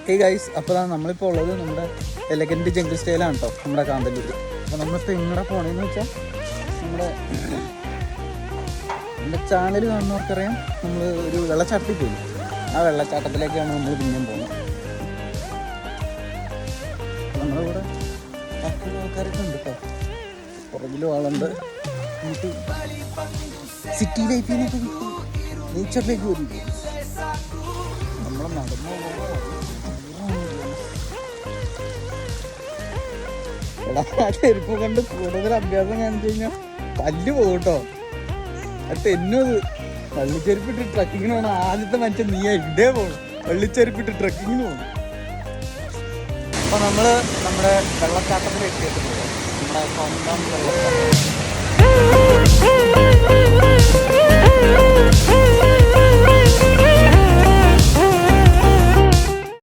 Hey guys, അപ്പോൾ നമ്മളിപ്പോൾ ഉള്ളത് നമ്മുടെ എലഗൻറ്റ് ജംഗിൾ സ്റ്റൈലാണ് കേട്ടോ, നമ്മുടെ കാന്തല്ലൂർ. അപ്പോൾ നമ്മളിപ്പോൾ എങ്ങനെ പോകണമെന്ന് വെച്ചാൽ നമ്മുടെ ചാനൽ കാണുന്നവർക്കറിയാം, നമ്മൾ ഒരു വെള്ളച്ചാട്ടത്തിൽ പോയി. ആ വെള്ളച്ചാട്ടത്തിലേക്കാണ് നമ്മൾ പിന്നെയും പോകുന്നത്. നമ്മുടെ കൂടെ ബാക്കി ആൾക്കാരൊക്കെ ഉണ്ട് കേട്ടോ, പുറകിലും ആളുണ്ട്. നമുക്ക് സിറ്റി ലൈഫിൽ നിന്നൊക്കെ നേച്ചറിലേക്ക് വരും. നമ്മൾ നടന്നു എടാ, ആ ചെരുപ്പ് കൊണ്ട് കൂടുതൽ അഭ്യാസം കാണിച്ചു കഴിഞ്ഞാൽ പല്ല് പോകും കേട്ടോ. അത് തെന്നത് വള്ളിച്ചെരുപ്പിട്ട് ട്രക്കിങ്ങിന് പോകണം. ആദ്യത്തെ മനുഷ്യൻ നീ ഇതേ പോകണം, വള്ളിച്ചെരുപ്പിട്ട് ട്രക്കിങ്ങിന് പോകണം. അപ്പോൾ നമ്മൾ നമ്മുടെ വെള്ളച്ചാട്ടത്തിലേക്ക് എത്തുന്നത്, നമ്മുടെ സ്വന്തം വെള്ളച്ചാട്ടം.